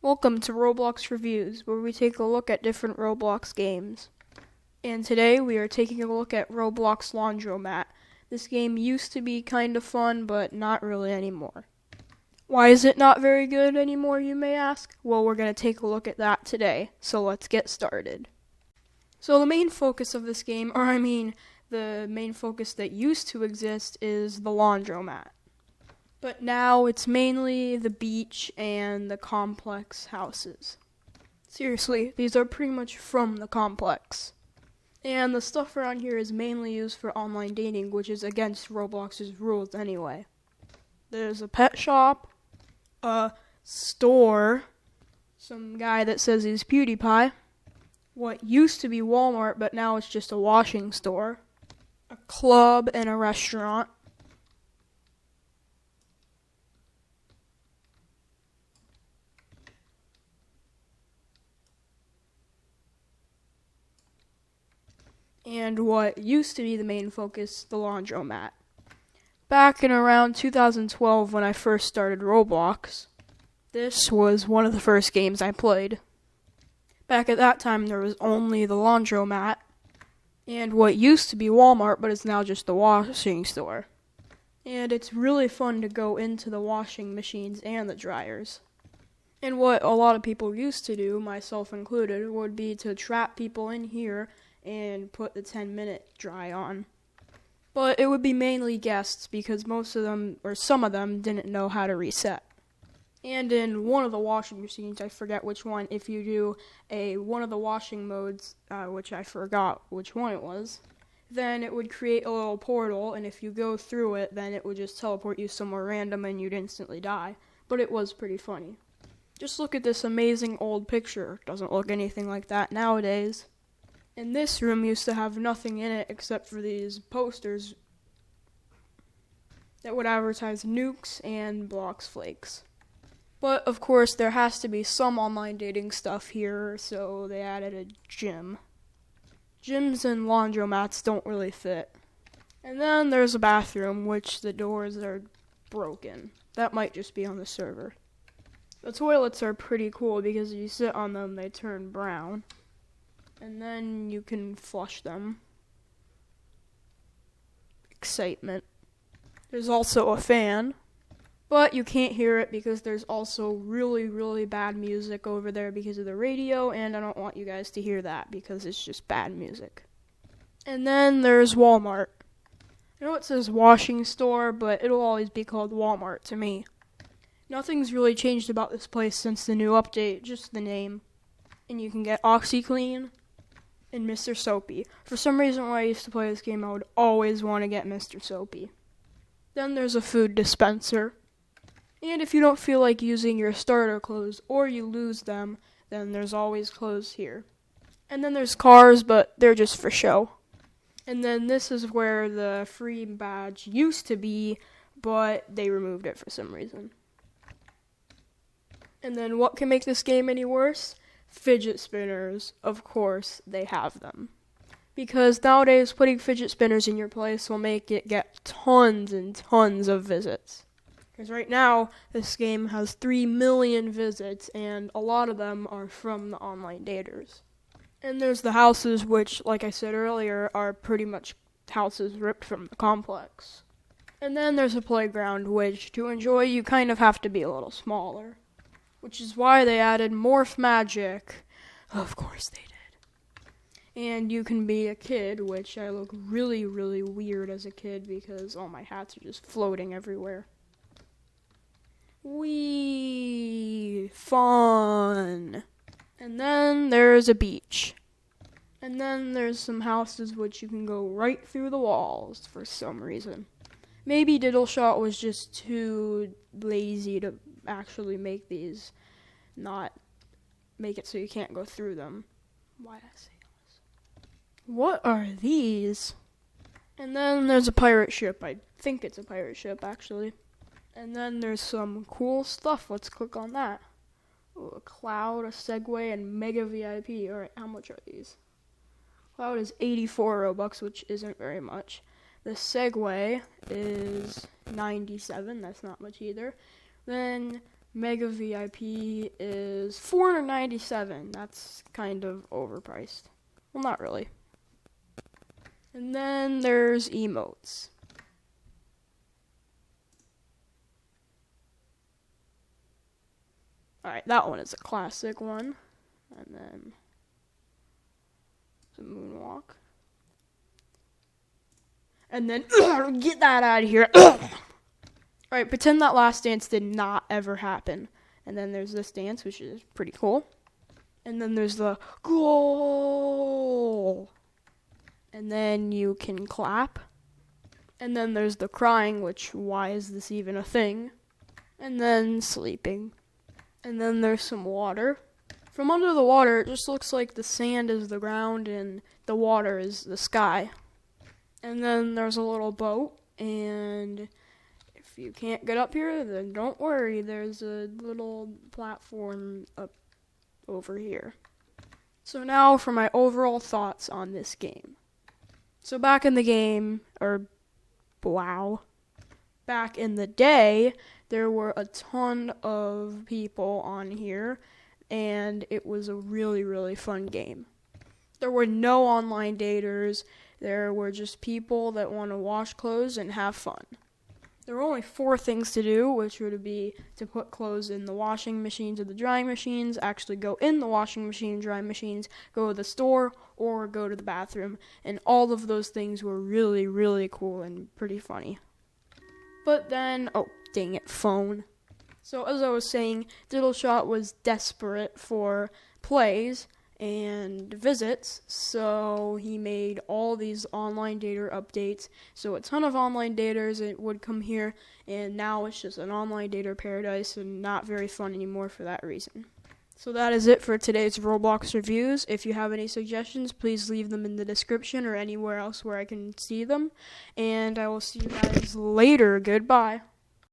Welcome to Roblox Reviews, where we take a look at different Roblox games. And today we are taking a look at Roblox Laundromat. This game used to be kind of fun, but not really anymore. Why is it not very good anymore, you may ask? Well, we're going to take a look at that today, so let's get started. So the main focus of this game, the main focus that used to exist is the laundromat. But now it's mainly the beach and the complex houses. Seriously, these are pretty much from the complex. And the stuff around here is mainly used for online dating, which is against Roblox's rules anyway. There's a pet shop, a store, some guy that says he's PewDiePie, what used to be Walmart but now it's just a washing store, a club and a restaurant, and what used to be the main focus, the laundromat. Back in around 2012 when I first started Roblox, this was one of the first games I played. Back at that time there was only the laundromat and what used to be Walmart but is now just a washing store. And it's really fun to go into the washing machines and the dryers. And what a lot of people used to do, myself included, would be to trap people in here and put the 10-minute dry on. But it would be mainly guests because most of them, or some of them, didn't know how to reset. And in one of the washing machines, I forget which one, if you do one of the washing modes, which I forgot which one it was, then it would create a little portal, and if you go through it, then it would just teleport you somewhere random and you'd instantly die. But it was pretty funny. Just look at this amazing old picture. Doesn't look anything like that nowadays. And this room used to have nothing in it except for these posters that would advertise nukes and Blox Flakes. But of course there has to be some online dating stuff here, so they added a gym. Gyms and laundromats don't really fit. And then there's a bathroom, which the doors are broken. That might just be on the server. The toilets are pretty cool because if you sit on them, they turn brown. And then you can flush them. Excitement. There's also a fan, but you can't hear it because there's also really, really bad music over there because of the radio, and I don't want you guys to hear that because it's just bad music. And then there's Walmart. I know it says washing store, but it'll always be called Walmart to me. Nothing's really changed about this place since the new update, just the name. And you can get OxyClean and Mr. Soapy. For some reason when I used to play this game, I would always want to get Mr. Soapy. Then there's a food dispenser. And if you don't feel like using your starter clothes or you lose them, then there's always clothes here. And then there's cars, but they're just for show. And then this is where the free badge used to be, but they removed it for some reason. And then what can make this game any worse? Fidget spinners. Of course, they have them. Because nowadays, putting fidget spinners in your place will make it get tons and tons of visits. Because right now, this game has 3 million visits, and a lot of them are from the online daters. And there's the houses, which, like I said earlier, are pretty much houses ripped from the complex. And then there's a playground, which, to enjoy, you kind of have to be a little smaller. Which is why they added Morph Magic. Of course they did. And you can be a kid, which I look really, really weird as a kid because all my hats are just floating everywhere. Wee! Fun! And then there's a beach. And then there's some houses which you can go right through the walls for some reason. Maybe Diddleshot was just too lazy to actually make these, not make it so you can't go through them. Why did I say this? What are these? And then there's a pirate ship. I think it's a pirate ship, actually. And then there's some cool stuff. Let's click on that. Ooh, a Cloud, a Segway, and Mega VIP. Alright, how much are these? Cloud is 84 Robux, which isn't very much. The Segway is 97, that's not much either. Then Mega VIP is $497. That's kind of overpriced. Well, not really. And then there's emotes. Alright, that one is a classic one. And then the moonwalk. And then, get that out of here. Alright, pretend that last dance did not ever happen. And then there's this dance, which is pretty cool. And then there's the goal. And then you can clap. And then there's the crying, which, why is this even a thing? And then sleeping. And then there's some water. From under the water, it just looks like the sand is the ground and the water is the sky. And then there's a little boat, and if you can't get up here, then don't worry, there's a little platform up over here. So now for my overall thoughts on this game. So back in the day, there were a ton of people on here, and it was a really, really fun game. There were no online daters. There were just people that want to wash clothes and have fun. There were only 4 things to do, which would be to put clothes in the washing machines or the drying machines, actually go in the washing machine and drying machines, go to the store, or go to the bathroom. And all of those things were really, really cool and pretty funny. But then, oh, dang it, phone. So as I was saying, Diddleshot was desperate for plays and visits, so he made all these online dater updates. So a ton of online daters would come here, and now it's just an online dater paradise and not very fun anymore for that reason. So that is it for today's Roblox reviews. If you have any suggestions, please leave them in the description or anywhere else where I can see them. And I will see you guys later. Goodbye.